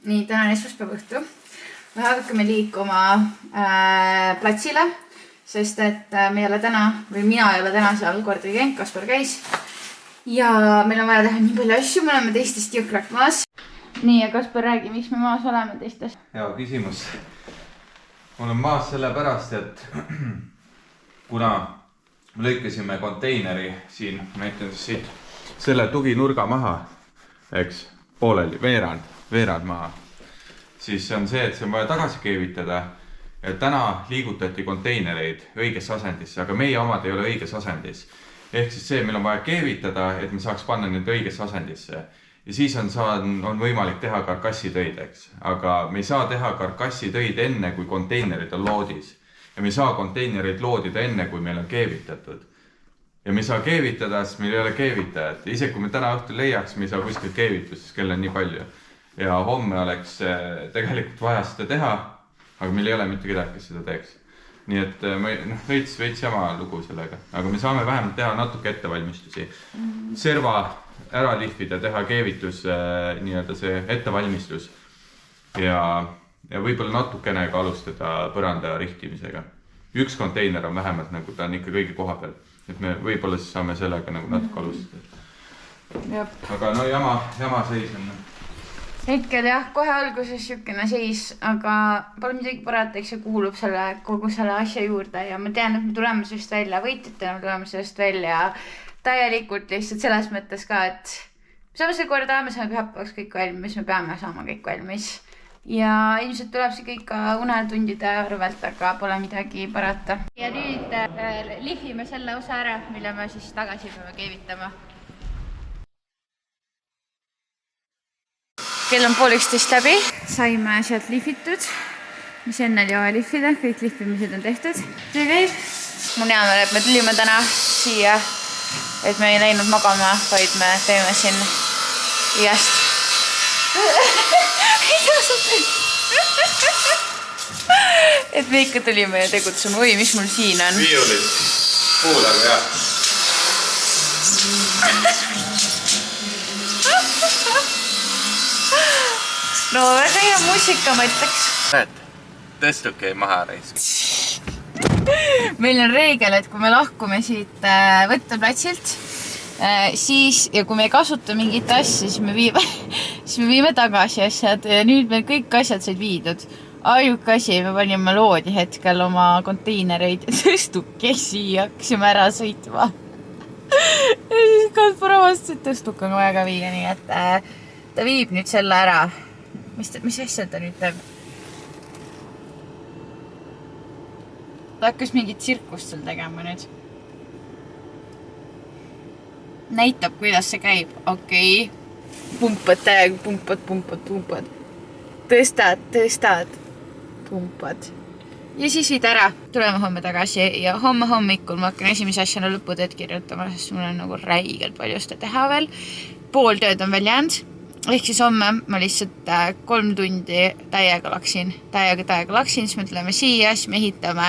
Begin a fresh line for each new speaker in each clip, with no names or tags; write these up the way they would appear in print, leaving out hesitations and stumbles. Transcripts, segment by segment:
Nii, täna on esmaspäeva õhtu. Me hakkame liikuma platsile, sest et me ei ole täna, või mina ei ole täna seal kordagi käinud, Kaspar käis. Ja meil on vaja teha nii palju asju, me oleme teistest jõhkralt maas. Nii, ja Kaspar, räägi, miks me maas oleme teistest?
Hea küsimus. Mul on maas sellepärast, et kuna me lõikasime konteineri siin, näitan siis siit selle tuginurga maha, eks, pooleli, veerand maha, siis on see, et see on vaja tagasi keevitada. Ja täna liigutati konteinereid õigesse asendisse, aga meie omad ei ole õiges asendis. Ehk siis see, meil on vaja keevitada, et me saaks panna need õigesse asendisse. Ja siis on võimalik teha karkassitöid, eks. Aga me ei saa teha karkassitöid enne, kui konteinerid on loodis. Ja me ei saa konteinerid loodida enne, kui meil on keevitatud. Ja me ei saa keevitada, sest meil ei ole keevitajat. Isegi kui me täna õhtul leiaks, me ei saa kuskil keevitus, sest kell on nii palju. Ja homme oleks tegelikult vaja seda teha, aga meil ei ole mitte kedagi, kes seda teeks. Nii et veits jama lugu sellega. Aga me saame vähemalt teha natuke ettevalmistusi. Serva ära lihvida, teha keevitus, nii-öelda see ettevalmistus. Ja võib-olla natukene ka alustada põranda rihtimisega. Üks konteiner on vähemalt, nagu ta on ikka kõigi koha peal. Et me võib-olla siis saame sellega nagu natuke alustada. Aga no jama seis on.
Hetkel jah, kohe alguses sükene seis, aga pole midagi parata, eks see kuulub kogu selle asja juurde ja ma tean, et me tuleme sellest välja võitjatena, me tuleme sellest välja täielikult lihtsalt selles mõttes ka, et me saame see korda, me saame pühapäevaks kõik valmis, me peame saama kõik valmis ja ilmselt tuleb see kõik ka unetundide arvelt, aga pole midagi parata. Ja nüüd lihvime selle osa ära, mille me siis tagasi peame keevitama. Kell on 12 läbi, saime sealt lihvitud, mis enne oli vaja lihvida, kõik lihvimised on tehtud. See käib. Mul hea meel, et me tulime täna siia, et me ei läinud magama, vaid me teeme siin igast. Et me ikka tulime ja tegutsime. Oi, mis mul siin on?
Viiulit, kuulaga jah.
No väga hea muusika, ma ütleks.
Tõstuke ei maha raisk.
Meil on reegel, et kui me lahkume siit võtteplatsilt, siis, ja kui me ei kasuta mingit asja, siis me viime tagasi asjad ja nüüd meil kõik asjad said viidud. Aiuke asi, me panime loodi hetkel oma konteinereid ja tõstukesi hakkasime ära sõitma. Ja siis Kaspar avastas, et tõstuk on vaja ka viia, nii et ta viib nüüd selle ära. Mis asja ta nüüd teeb? Ta hakkas mingit tsirkust seal tegema nüüd. Näitab, kuidas see käib. Okei. Pumpad täiega, pumpad. Tõstad. Pumpad. Ja siis viid ära. Tuleme homme tagasi ja homme hommikul ma hakkan esimese asjana lõputööd kirjutama, sest mul on nagu räigelt palju seda teha veel. Pool tööd on veel jäänud. Ehk siis homme ma lihtsalt 3 tundi täiega laksin, siis me tuleme siia, siis me ehitame,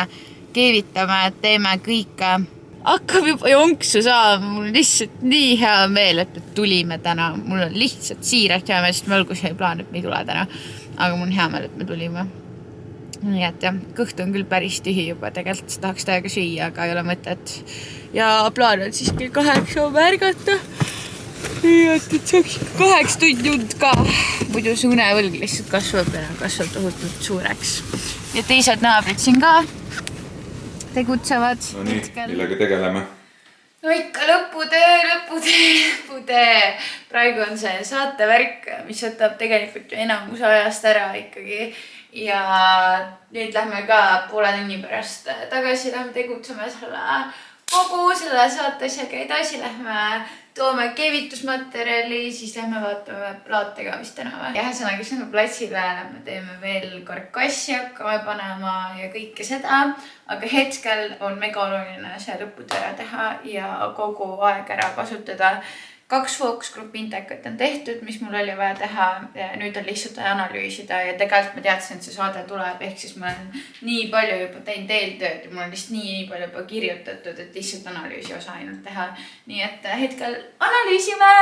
keevitame, teeme kõike. Hakkab juba jonksu saama, mul on lihtsalt nii hea meel, et me tulime täna. Mul on lihtsalt siiralt hea meel, sest me alguses ei plaan, et me ei tule täna. Aga mul on hea meel, et me tulime. Nii et jah, kõht on küll päris tühi juba, tegelikult tahaks täiega süüa, aga ei ole mõtet. Ja plaan on siis kell 8 homme ärgata. Nii, et saaks 8 tundi und ka. Muidu see unevõlg lihtsalt kasvab tohutult suureks. Ja teised naabrid siin ka tegutsevad.
No nii, millega tegeleme?
No ikka lõputöö. Praegu on see saatevärk, mis võtab tegelikult ju enamuse ajast ära ikkagi. Ja nüüd lähme ka poole tunni pärast tagasi, lähme tegutseme kogu selle saatesega edasi, lähme toome keevitusmaterjali, siis lähme vaatame plaatega, mis täna. Ja sõna, kes lähme platsile, me teeme veel karkassi hakkame panema ja kõike seda. Aga hetkel on mega oluline see lõputöö teha ja kogu aeg ära kasutada. 2 fookusgrupi intekat on tehtud, mis mul oli vaja teha. Nüüd on lihtsalt analüüsida ja tegelikult ma teadsin, et see saade tuleb. Ehk siis ma olen nii palju juba teinud eeltööd ja mul on lihtsalt nii palju juba kirjutatud, et lihtsalt analüüsi osa ainult teha. Nii et hetkel analüüsime!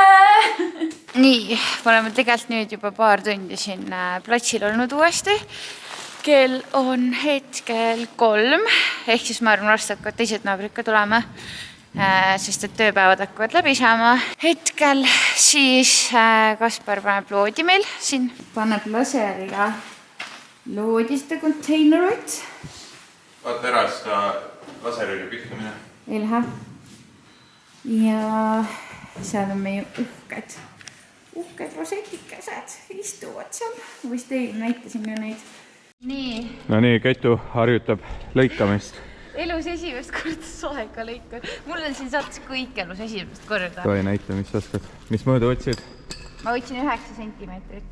Nii, me oleme tegelikult nüüd juba paar tundi siin platsil olnud uuesti. Kell on hetkel 3, ehk siis ma arvan, varsti hakkavad teised naabrid ka tulema, sest et tööpäevad hakkavad läbi saama. Hetkel siis Kaspar paneb loodi meil siin, paneb laseriga loodi seda konteinerit.
Vaata ära seda laseriga pihkamine.
Ei lähe. Ja seal on meie uhked rosetikesed istuvad seal. Ma vist teile näitasin ka neid. Nii.
No nii, Ketu harjutab lõikamist.
Elus esimest korda soega lõikan. Mul on siin saates kõik elus esimest korda.
Toi näita, mis oskad. Mis mõõdu otsid?
Ma võtsin 9 sentimeetrit.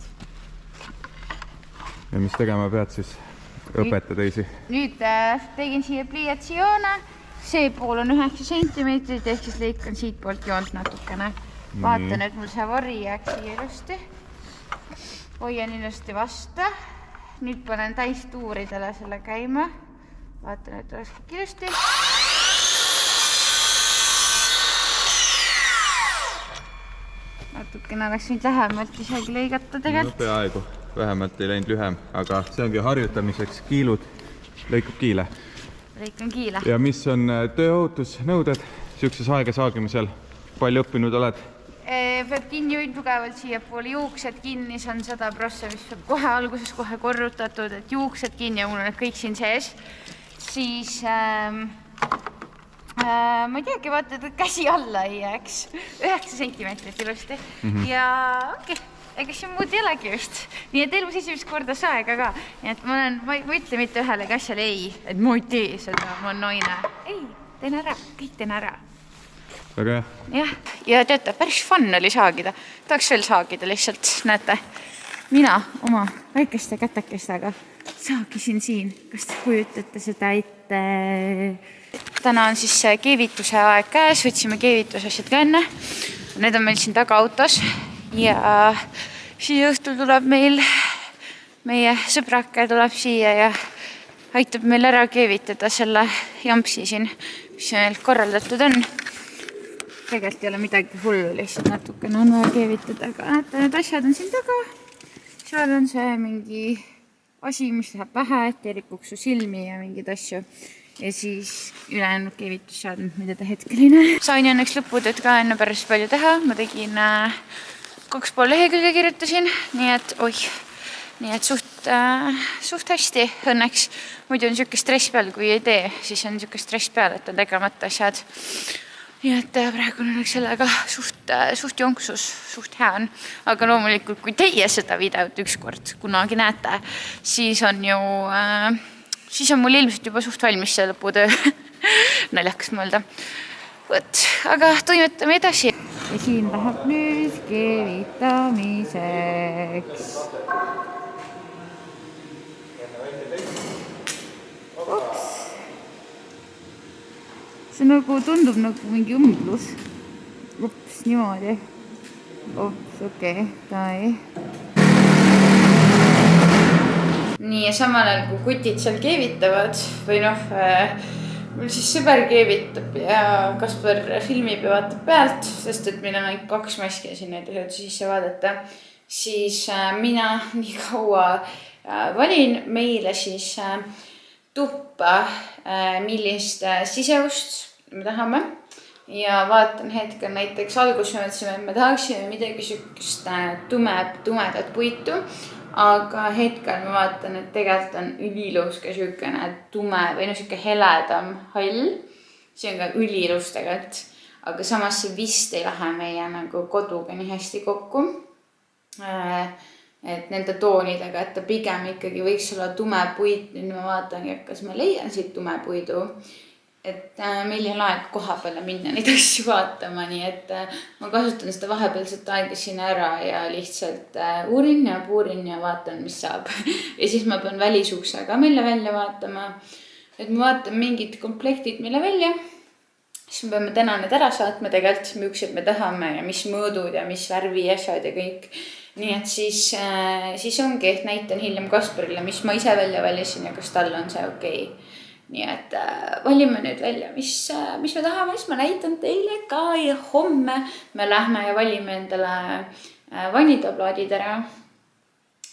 Ja mis tegema pead siis? Õpeta teisi.
Nüüd tegin siia pliiatsi joone. See pool on 9 sentimeetrit, ehk siis lõikan siit poolt joont natukene. Vaatan, et mul see vari jääks siia ilusti. Hoian ilusti vastu. Nüüd panen täistuuridele selle käima. Vaatan, et oleks kõik ilusti. Natukene oleks nüüd lähemalt isegi lõigata tegelikult.
No peaaegu. Vähemalt ei läinud lühem, aga see ongi harjutamiseks kiilud. Lõikub kiile.
Lõikan kiile.
Ja mis on tööohutusnõuded siukses aega saagimisel? Palju õppinud oled?
Peab kinni hoidma tugevalt siia poole juuksed kinni, see on 100%, mis peab kohe alguses kohe korrutatud, et juuksed kinni ja mul on kõik siin sees. Siis ma ei teagi, vaata, et käsi alla ei jääks. 9 sentimeetrit ilusti. Ja ongi, ega siin muud ei olegi just. Nii et elus esimest korda saega ka. Nii et ma ütle mitte ühelegi asjale ei, et ma ei tee seda, ma olen naine. Ei, teen ära, kõik teen ära.
Väga hea.
Jah, ja teate, päris fun oli saagida. Tahaks veel saagida lihtsalt, näete. Mina oma väikeste kätekestega saagisin siin. Kas te kujutate seda ette? Täna on siis keevituse aeg käes, võtsime keevitusasjad ka enne. Need on meil siin taga autos ja siia õhtul tuleb meil, meie sõbrake tuleb siia ja aitab meil ära keevitada selle jampsi siin, mis meil korraldatud on. Tegelikult ei ole midagi hullu, lihtsalt natukene on vaja keevitada, aga näete, need asjad on siin taga. Seal on see mingi asi, mis läheb pähe, et ei rikuks su silmi ja mingid asju. Ja siis ülejäänud keevitusseadmed, mida ta hetkel ei näe. Sain õnneks lõputööd ka enne päris palju teha. Ma tegin 2,5 lehekülge kirjutasin, nii et suht hästi õnneks. Muidu on siuke stress peal, kui ei tee, siis on siuke stress peal, et on tegemata asjad. Nii et praegu on sellega suht jonksus, suht hea on. Aga loomulikult, kui teie seda videot ükskord kunagi näete, siis on mul ilmselt juba suht valmis see lõputöö. Naljakas mõelda. Võt, aga toimetame edasi. Ja siin läheb nüüd keevitamiseks. Ops. See nagu tundub nagu mingi õmblus. Ups, niimoodi. Ups, okei, tai. Nii, ja samal ajal, kui kutid seal keevitavad, või mul siis sõber keevitab ja Kaspar filmib ja vaatab pealt, sest et meil on ainult 2 maski siin näiteks sisse vaadata, siis mina nii kaua valin meile siis tuppa, millist siseust me tahame ja vaatan hetkel näiteks alguses mõtlesime, et me tahaksime midagi sükest tumedat puitu, aga hetkel ma vaatan, et tegelikult on ülilus ka sükene tume või süke heledam hall. See on ka ülilus tegelikult, aga samas see vist ei lähe meie nagu koduga nii hästi kokku. Et nende toonidega, et ta pigem ikkagi võiks olla tume puit. Nüüd ma vaatan, kas ma leian siit tume puidu. Et meil ei ole aega koha peale minna neid asju vaatama, nii et ma kasutan seda vahepealset aega siin ära ja lihtsalt uurin ja vaatan, mis saab. Ja siis ma pean välisukse ka meile välja vaatama. Et ma vaatan mingid komplektid meile välja. siis me peame täna need ära saatma tegelikult, millised me tahame ja mis mõõdud ja mis värvi asjad ja kõik. Nii et siis ongi, et näitan hiljem Kasparile, mis ma ise välja valisin ja kas tal on see okei. Nii et valime nüüd välja, mis me tahame, siis ma näitan teile ka ja homme me lähme ja valime endale vanidaplaadid ära.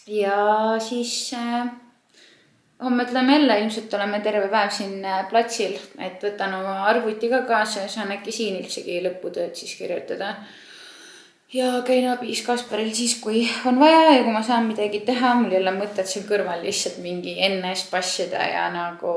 Ja siis homme tuleme jälle, ilmselt oleme terve päev siin platsil, et võtan oma arvuti ka kaasa ja saan äkki siin üldsegi lõputööd siis kirjutada. Ja käin abis Kasparil siis, kui on vaja ja kui ma saan midagi teha, mul jälle mõtted siin kõrval lihtsalt mingi ennast passida ja nagu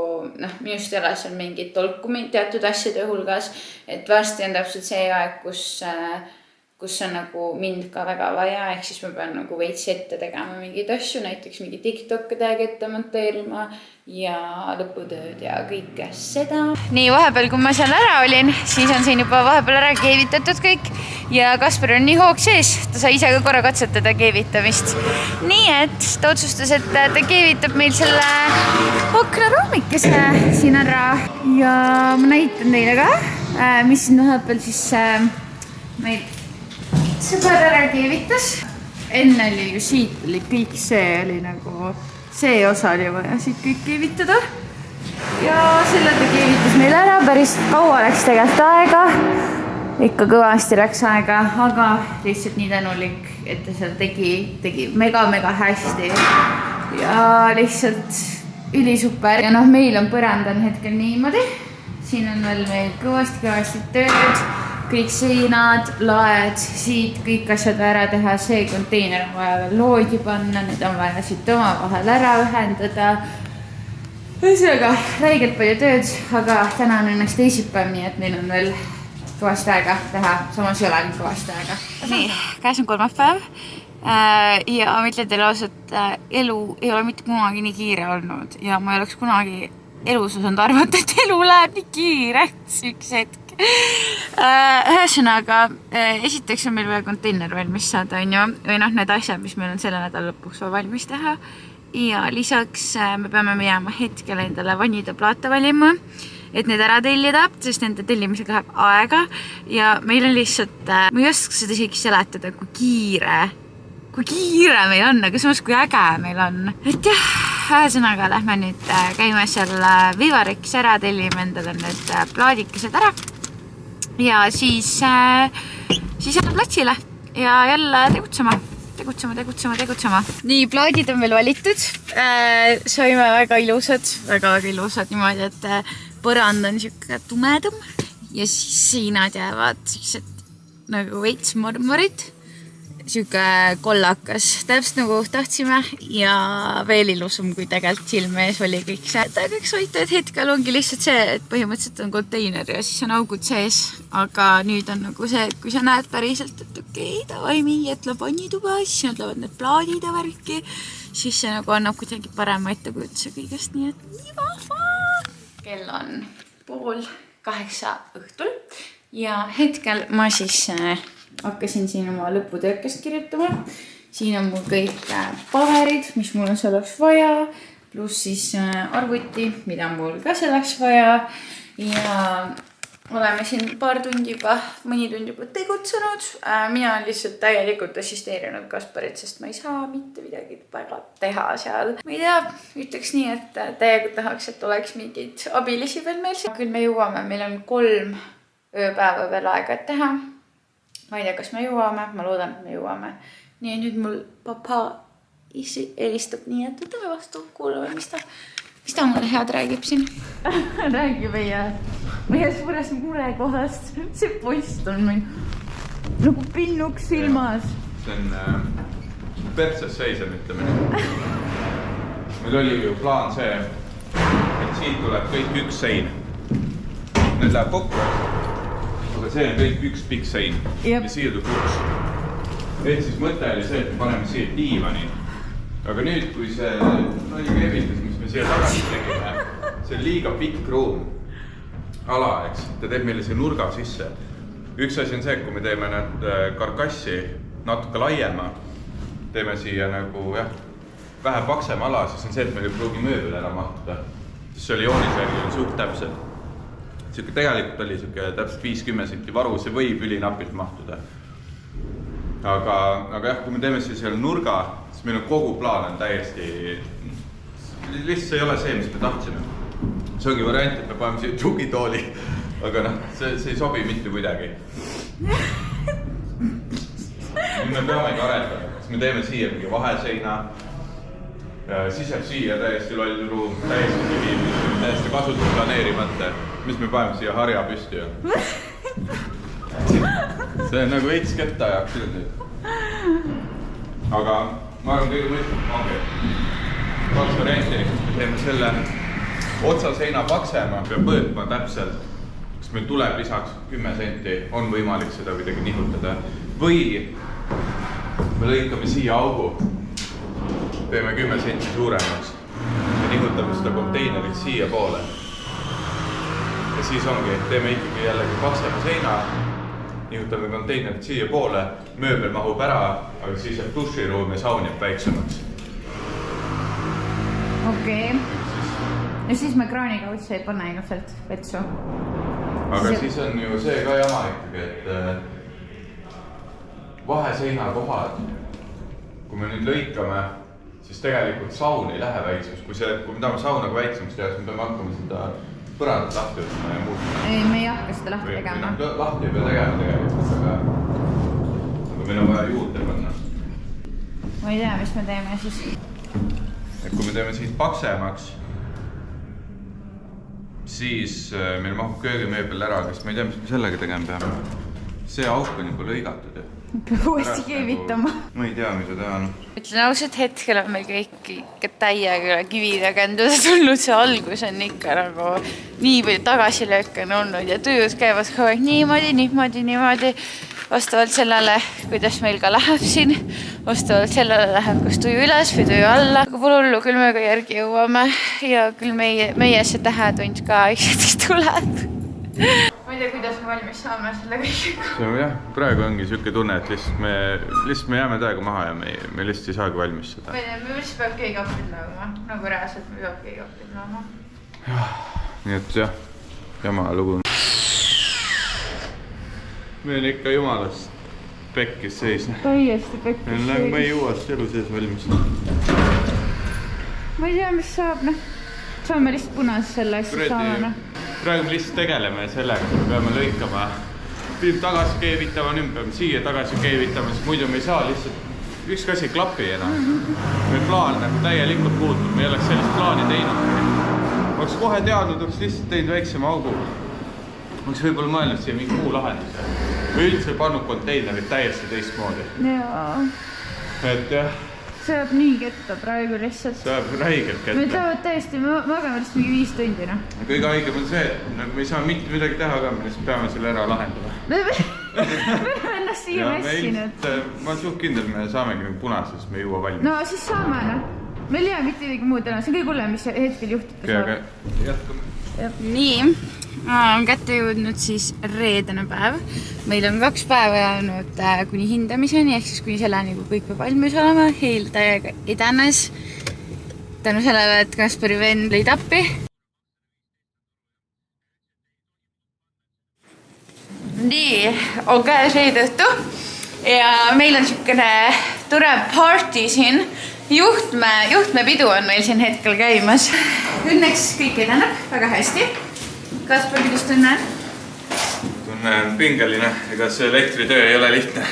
minust ei ole seal mingit tolku teatud asjade hulgas, et varsti on täpselt see aeg, kus on nagu mind ka väga vaja, ehk siis ma pean nagu veits ette tegema mingeid asju, näiteks mingi TikTok täiega ette monteerima ja lõputööd ja kõike seda. Nii, vahepeal, kui ma seal ära olin, siis on siin juba vahepeal ära keevitatud kõik ja Kaspar on nii hoog sees, ta sai ise ka korra katsetada keevitamist. Nii, et ta otsustas, et ta keevitab meil selle aknaraamikese siin ära ja ma näitan teile ka, mis siin vahepeal siis meil sõber ära keevitas. Enne oli ju siit oli kõik see oli nagu, see osa oli vaja siit kõik keevitada. Ja selle ta keevitas meil ära, päris kaua läks tegelikult aega. Ikka kõvasti läks aega, aga lihtsalt nii tänulik, et ta seal tegi mega hästi. Ja lihtsalt ülisuper. Ja meil on põrand on hetkel niimoodi. Siin on veel meil kõvasti tööd. Kõik seinad, laed, siit kõik asjad ära teha, see konteiner on vaja veel loodi panna, need on vaja siit oma vahel ära ühendada. Ühesõnaga, räigelt palju tööd, aga täna on ennast teisipäev, nii et meil on veel kõvasti aega teha, samas ei ole kõvasti aega. Nii, käes on kolmapäev ja ma ütlen teile ausalt, elu ei ole mitte kunagi nii kiire olnud ja ma ei oleks kunagi elus osanud arvata, et elu läheb nii kiireks üks hetk. Ühesõnaga, esiteks on meil vaja konteiner valmis saada, on ju, või need asjad, mis meil on selle nädala lõpuks valmis teha. Ja lisaks me peame jääma hetkel endale vanidaplaate valima, et need ära tellida, sest nende tellimisega läheb aega. Ja meil on lihtsalt, ma ei oska seda isegi seletada, kui kiire meil on, aga samas kui äge meil on. Et jah, ühesõnaga lähme nüüd käime seal Vivarikis ära, tellime endale need plaadikesed ära. Ja siis jälle platsile ja jälle tegutsema. Nii, plaadid on veel valitud. Saime väga ilusad niimoodi, et põrand on siuke tumedum ja siis seinad jäävad siuksed nagu veits marmorid. Siuke kollakas, täpselt nagu tahtsime ja veel ilusam, kui tegelikult silme ees oli kõik see. Kõik soitavad hetkel ongi lihtsalt see, et põhimõtteliselt on konteiner ja siis on augud sees. Aga nüüd on nagu see, et kui sa näed päriselt, et okei, davai mingi, et läheb vannituba, siis nad lähevad need plaadid ja värki, siis see nagu annab kuidagi parema ettekujutuse kõigest, nii et nii vahva. Kell on 7:30 õhtul ja hetkel ma siis hakkasin siin oma lõputöökest kirjutama. Siin on mul kõik paberid, mis mul on selleks vaja, pluss siis arvuti, mida mul ka selleks vaja. Ja oleme siin mõni tund juba tegutsenud. Mina olen lihtsalt täielikult assisteerinud Kasparit, sest ma ei saa mitte midagi väga teha seal. Ma ei tea, ütleks nii, et täiega tahaks, et oleks mingid abilisi veel meil. Küll me jõuame, meil on 3 ööpäeva veel aega teha. Ma ei tea, kas me jõuame, ma loodan, et me jõuame. Nii, nüüd mul papa helistab nii, et võtame vastu, kuulame, mis ta mulle head räägib siin. Räägi meie suures murekohast. See post on meil nagu pinnuks silmas.
See on perses seisem, ütleme nii. Meil oli ju plaan see, et siit tuleb kõik üks sein. Need läheb kokku. Aga see on kõik üks pikk sein ja siia tuleb üks. Et siis mõte oli see, et me paneme siia diivani. Aga nüüd, kui see oli keevitas, mis me siia tagasi tegime, see on liiga pikk ruum ala, eks. Ta teeb meile see nurga sisse. Üks asi on see, kui me teeme need karkassi natuke laiema, teeme siia nagu vähe paksem ala, siis on see, et meil ei pruugi mööbel ära mahtuda. See oli joonisjärgi on suht täpselt. Siuke tegelikult oli siuke täpselt 50 senti varu, see võib ülinapilt mahtuda. Aga jah, kui me teeme selle nurga, siis meil on kogu plaan on täiesti... Lihtsalt ei ole see, mis me tahtsime. See ongi variant, et me paneme siia tugitooli, aga noh, see ei sobi mitte kuidagi. Nüüd me peamegi arendama, siis me teeme siia mingi vaheseina, siis jääb siia täiesti loll ruum, täiesti tühi, täiesti kasutus planeerimata. Mis me paneme siia harja püsti ju? See on nagu veits ketta ajaks küll nüüd. Aga ma arvan kõige mõistlik ongi. Kaks varianti, me teeme selle otsaseina paksema, peab mõõtma täpselt, kas meil tuleb lisaks 10 senti, on võimalik seda kuidagi nihutada. Või me lõikame siia augu, teeme 10 senti suuremaks ja nihutame seda konteinerit siia poole. Ja siis ongi, teeme ikkagi jällegi paksema seina, nihutame konteinerit siia poole, mööbel mahub ära, aga siis jääb duširuum ja saun jääb väiksemaks.
Okei. Ja siis me kraaniga otsa ei pane iluselt vetsu.
Aga siis on ju see ka jama ikkagi, et vaheseina kohad, kui me nüüd lõikame, siis tegelikult saun ei lähe väiksemaks. Kui me tahame saunaga väiksemaks teha, siis me peame hakkama seda põrandat lahti võtma ja muutma.
Ei, me ei hakka seda lahti tegema.
Lahti ei pea tegema tegelikult, aga meil on vaja juurde panna.
Ma ei tea, mis me teeme siis.
Et kui me teeme siit paksemaks, siis meil mahub köögimööbel ära, kas ma ei tea, mis me sellega tegema peame. See auk on juba lõigatud.
Peab uuesti keevitama.
Ma ei tea, mida teha.
Ütlen ausalt, hetkel on meil kõik ikka täiega kividega endale tulnud. See algus on ikka nagu nii palju tagasilööke on olnud ja tööd käivad kogu aeg niimoodi. Vastavalt sellele, kuidas meil ka läheb siin. Vastavalt sellele läheb kas tuju üles või tuju alla. Aga pole hullu, küll me ka järgi jõuame ja küll meie see tähetund ka üksetki tuleb. Ma ei tea, kuidas me valmis saame selle kõigega.
Jah, praegu ongi siuke tunne, et lihtsalt me jääme täiega maha ja me lihtsalt ei saagi valmis seda.
Ma ei tea, me lihtsalt peab keegi apid lõugma. Nagu reaalselt me peab keegi apid lõugma.
Nii et jah, jama lugu. Me on ikka jumalast pekkis seisne.
Täiesti pekkis seisne.
Ma ei jõua seda elu sees valmis.
Ma ei tea, mis saab, noh. Saame lihtsalt punas selle asja saama.
Praegu me lihtsalt tegeleme sellega, me peame lõikama, tagasi keevitama, nüüd peame siia tagasi keevitama, sest muidu me ei saa lihtsalt ükski asi klapi enam. Meil plaan nagu täielikult muutub, me ei oleks sellist plaani teinud. Oleks kohe teadnud, oleks lihtsalt teinud väiksema augu. Oleks võib-olla mõelnud siia mingi muu lahenduse. Või üldse pannud konteinerit täiesti teistmoodi.
Jaa.
Et jah.
See jääb nii ketta praegu lihtsalt.
See jääb räigelt ketta.
Me tahavad täiesti, me magame lihtsalt mingi 5 tundi, noh.
Kõige haigem on see, et me ei saa mitte midagi teha ka, me lihtsalt peame selle ära lahendama.
Me peame ennast siia messinud.
Ma olen suht kindel, me saamegi nagu punases, me ei jõua valmis.
No siis saame, noh. Meil ei jää mitte midagi muud enam, see on kõige hullem, mis hetkel juhtida saab.
Aga jätkame.
Nii, on kätte jõudnud siis reedene päev. Meil on 2 päeva jäänud kuni hindamiseni, ehk siis kuni selleni, kui kõik peab valmis olema. Heil täiega edenes. Tänu sellele, et Kaspari vend lõid appi. Nii, on käes reedõhtu ja meil on siukene tore party siin. Juhtmepidu on meil siin hetkel käimas. Õnneks kõik edeneb väga hästi. Kaspar, kuidas tunnen?
Tunne on pingeline, ega see elektritöö ei ole lihtne.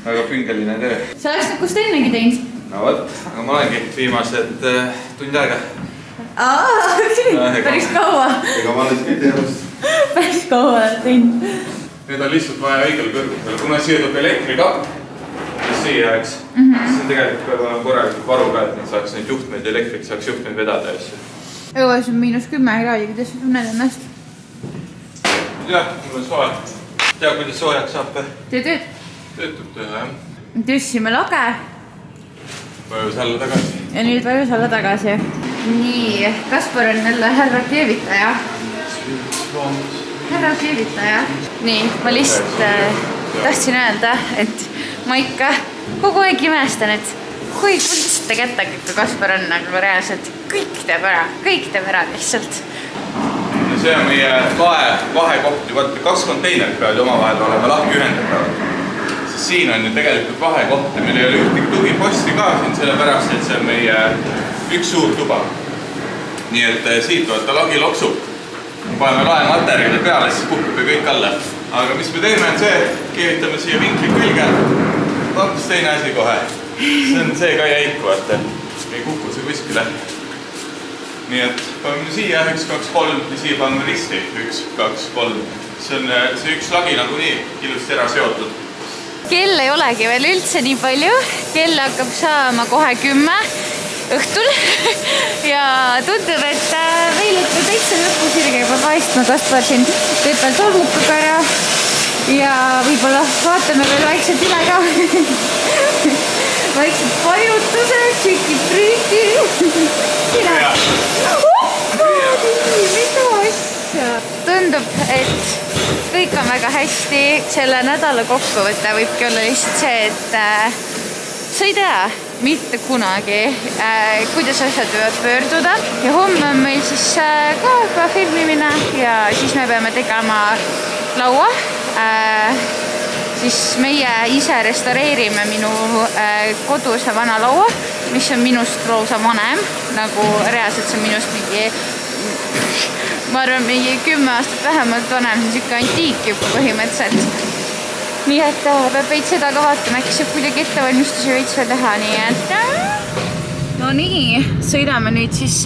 Väga pingeline töö.
Sa oleks kust ennegi teinud?
No võt, aga ma olengi viimased tund aega.
Päris kaua.
Ega ma olen siin teadust.
Päris kaua olen teinud.
Need on lihtsalt vaja õigel kõrgusel. Kuna siia tuleb elektrikapp, mis siia jääks, siis on tegelikult peab olema korralikult varu ka, et nad saaks neid juhtmeid, elektrik saaks juhtmeid vedada asju.
Õues on -10 kraadi, kuidas sa tunned ennast?
Jah, mul on soe. Tea, kuidas soojaks saab?
Tööd?
Töötub töö, jah.
Tõstsime lage.
Vajus alla tagasi.
Ja nüüd vajus alla tagasi. Nii, Kaspar on jälle härra keevitaja. Härra keevitaja. Nii, ma lihtsalt tahtsin öelda, et ma ikka kogu aeg imestan, et kui lihtsalt kättega ikka Kaspar on nagu reaalselt kõik teeb ära lihtsalt.
see on meie vahekoht ju, vaata 2 konteinerit peavad omavahel olema lahti ühendatavad. Sest siin on ju tegelikult vahekoht ja meil ei ole ühtegi tugiposti ka siin, sellepärast, et see on meie üks suur tuba. Nii et siit vaata lagi loksub. Paneme laematerjali peale, siis kukub ja kõik alla. Aga mis me teeme on see, keevitame siia vinkli külge. Hops, teine asi kohe. See on see ka jäik, vaata. Ei kuku see kuskile. Nii et paneme siia 1, 2, 3 ja siia paneme risti 1, 2, 3. See on see üks lagi nagu nii ilusti ära seotud.
Kell ei olegi veel üldse nii palju. Kell hakkab saama kohe 10 õhtul ja tundub, et meil ikka täitsa lõpusirge juba paistma. Kaspar siin teeb veel tolmukaga ära ja võib-olla vaatame veel vaikselt üle ka. Vaiksed pajutused, tšiki-triki. Mida asja? Tundub, et kõik on väga hästi. Selle nädala kokkuvõte võibki olla lihtsalt see, et sa ei tea mitte kunagi, kuidas asjad võivad pöörduda. Ja homme on meil siis ka filmimine ja siis me peame tegema laua. Siis meie ise restaureerime minu koduse vana laua, mis on minust lausa vanem, nagu reaalselt see on minust mingi, ma arvan, mingi 10 aastat vähemalt vanem, see on siuke antiik juba põhimõtteliselt. Nii et peab veits seda ka vaatama, äkki saab kuidagi ettevalmistusi veits veel teha, nii et no nii, sõidame nüüd siis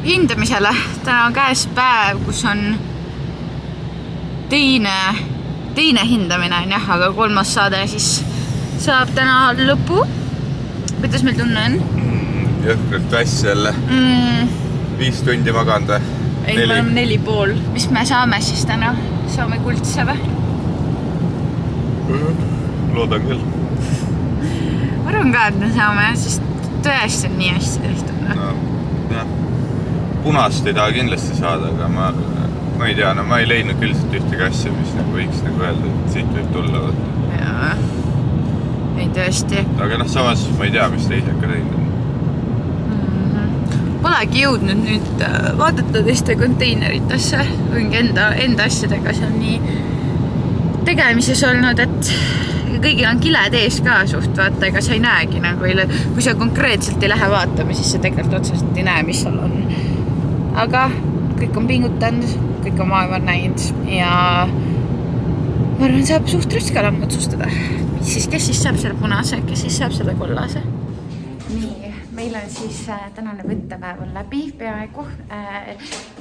hindamisele. Täna on käes päev, kus on teine hindamine on jah, aga 3. saade siis saab täna lõpu. Kuidas meil tunne on?
Jõhkralt väss jälle. 5 tundi maganud või?
Ei, me oleme 4,5. Mis me saame siis täna? Saame kuldse või?
Loodan küll.
Ma arvan ka, et me saame, sest tõesti on nii hästi tehtud.
No, punast ei taha kindlasti saada, aga ma ei tea, no ma ei leidnud küll siit ühtegi asja, mis nagu võiks nagu öelda, et siit võib tulla.
Jaa, ei tõesti.
Aga samas ma ei tea, mis teised ka teinud on.
Polegi jõudnud nüüd vaadata teiste konteineritesse. Ongi enda asjadega see on nii tegemises olnud, et kõigil on kiled ees ka suht, vaata, ega sa ei näegi nagu, kui sa konkreetselt ei lähe vaatama, siis sa tegelikult otseselt ei näe, mis seal on. Aga kõik on pingutanud, kõik on maailma näinud ja ma arvan, saab suht raske olema otsustada. Kes siis saab selle punase, kes siis saab selle kollase. Nii, meil on siis tänane võttepäev on läbi peaaegu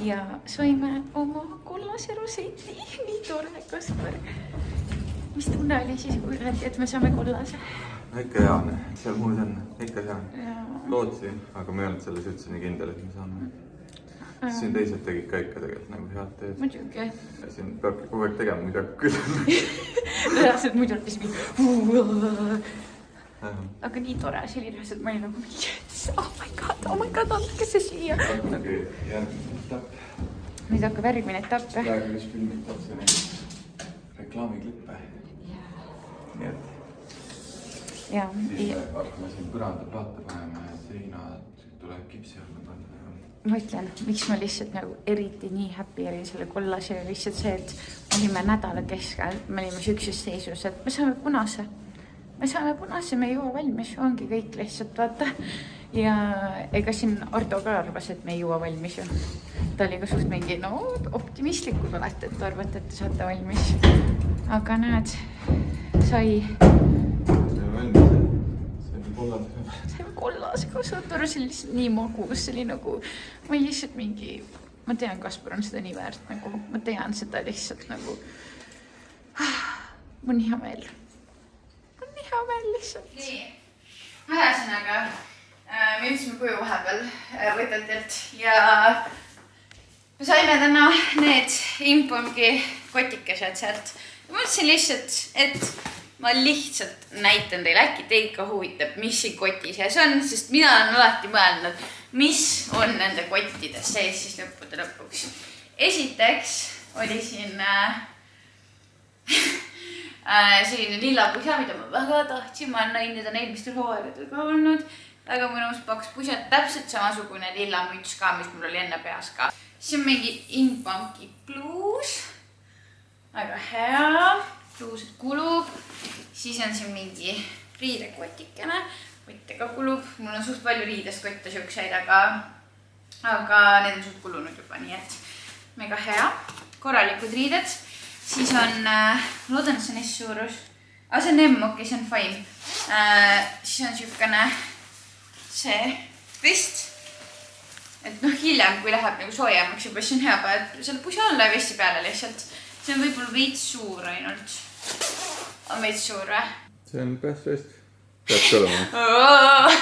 ja saime oma kollase roseti. Nii tore, Kaspar. Mis tunne oli siis, kui räädi, et me saame kollase?
Ikka hea, seal muud on ikka hea. Lootsin, aga me ei olnud selles üldse nii kindel, et me saame. Siin teised tegid ka ikka tegelikult nagu head teed.
Muidugi.
Siin peabki kogu aeg tegema midagi küll.
Reaalselt muidu olid mingi aga nii tore, see oli reaalselt, ma olin nagu mingi, oh my god, andke see siia.
Järgmine etapp.
Nüüd hakkab järgmine etapp.
Praegu just filmitakse neid reklaamiklippe. Nii et siis me hakkame siin põrandab vaata panema ja seinad tuleb kipsi alla panna.
Ma ütlen, miks ma lihtsalt nagu eriti nii happy olin selle kollase ja lihtsalt see, et olime nädala keskel, me olime sükses seisus, et me saame punase. Me saame punase, me ei jõua valmis, ongi kõik lihtsalt, vaata. Ja ega siin Ardo ka arvas, et me ei jõua valmis ju. Ta oli ka suht mingi, no optimistlikud olete, et arvate, et te saate valmis. Aga näed, sai kollasega, saad aru, see oli lihtsalt nii magus, see oli nagu, ma lihtsalt mingi, ma tean, Kaspar on seda nii väärt, nagu, ma tean seda lihtsalt nagu, mul on hea meel. Hea veel lihtsalt. Nii, ühesõnaga, me jõudsime koju vahepeal võtetelt ja me saime täna need impumgi kotikesed sealt. Ma mõtlesin lihtsalt, et ma lihtsalt näitan teile, äkki teid ka huvitab, mis siin koti sees on, sest mina olen alati mõelnud, mis on nende kottide sees siis lõppude lõpuks. Esiteks oli siin selline lilla pusa, mida ma väga tahtsin, ma olen näinud, need on eelmistel hooaegadel ka olnud. Väga mõnus paks pusa, täpselt samasugune lilla müts ka, mis mul oli enne peas ka. siis on mingi Inbanki pluus. Väga hea. Pluused kulub. Siis on siin mingi riidekotikene. Kottega kulub. Mul on suht palju riidest kotte siukseid, aga need on suht kulunud juba, nii et mega hea. Korralikud riided. Siis on, loodan, et see on S-suurus. See on M, okei, see on fine. Siis on siukene see vest. Et hiljem, kui läheb nagu soojemaks juba, siis on hea paned selle pusi alla ja vesti peale lihtsalt. See on võib-olla veits suur ainult. On veits suur või?
See on päästvest. Peaks olema.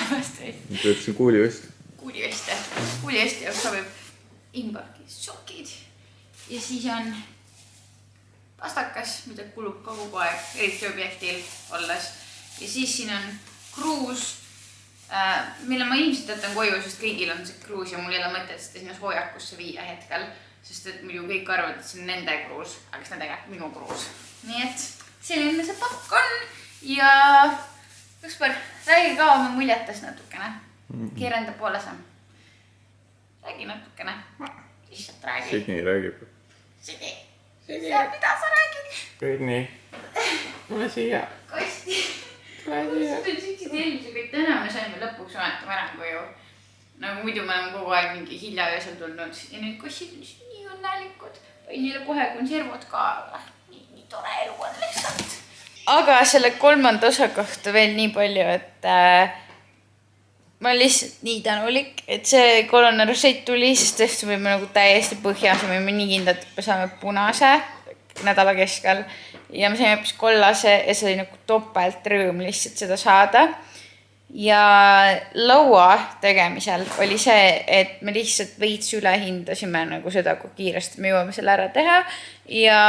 Päästvest.
Peaks see kuulivest.
Kuulivest jaoks sobib Inbanki sokid. Ja siis on pastakas, mida kulub kogu aeg, eriti objektil olles. Ja siis siin on kruus, mille ma ilmselt jätan koju, sest kõigil on see kruus ja mul ei ole mõtet seda sinna soojakusse viia hetkel, sest et muidu kõik arvavad, et see on nende kruus, aga see on tegelikult minu kruus. Nii et selline see pakk on ja Ükspär, räägi ka oma muljetes natukene. Keerenda poole sa. Räägi natukene. Lihtsalt räägi.
Signi räägib.
Signi. Mida sa räägid?
Signi. Tule siia.
Kosti.
Tule siia.
Siuksid eelmisega, et täna me saime lõpuks ometama ära koju. Nagu muidu me oleme kogu aeg mingi hilja öösel tulnud. Ja nüüd kossid nii õnnelikud. Või neile kohe konservod ka. Nii tore elu on lihtsalt. Aga selle kolmanda osa kohta veel nii palju, et ma olen lihtsalt nii tänulik, et see kollane rosett tuli, sest tõesti võime nagu täiesti põhjas ja võime nii kindlalt, et me saame punase nädala keskel ja me saime hoopis kollase ja see oli nagu topelt rõõm lihtsalt seda saada. Ja laua tegemisel oli see, et me lihtsalt veits üle hindasime nagu seda, kui kiiresti me jõuame selle ära teha ja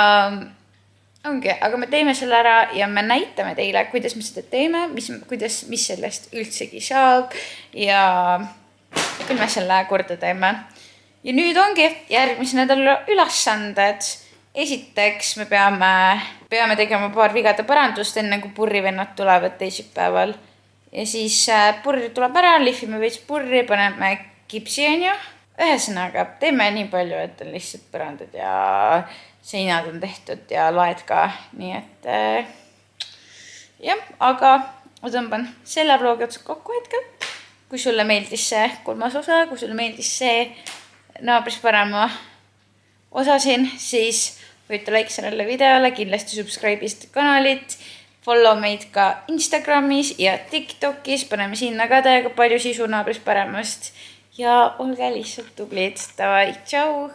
ongi, aga me teeme selle ära ja me näitame teile, kuidas me seda teeme, mis sellest üldsegi saab ja küll me selle korda teeme. Ja nüüd ongi järgmise nädala ülesanded. Esiteks me peame tegema paar vigade parandust enne, kui purrivennad tulevad teisipäeval. Ja siis purri tuleb ära, lihvime veits purri, paneme kipsi onju. Ühesõnaga, teeme nii palju, et on lihtsalt põrandad ja seinad on tehtud ja laed ka, nii et jah, aga ma tõmban selle vlogi otsa kokku hetkel. Kui sulle meeldis see kolmas osa, kui sulle meeldis see naabrist parema osa siin, siis võite like sellele videole, kindlasti subscribe'ist kanalit, follow meid ka Instagramis ja TikTokis, paneme sinna ka täiega palju sisu naabrist paremast ja olge lihtsalt tublid, tavai, tšau!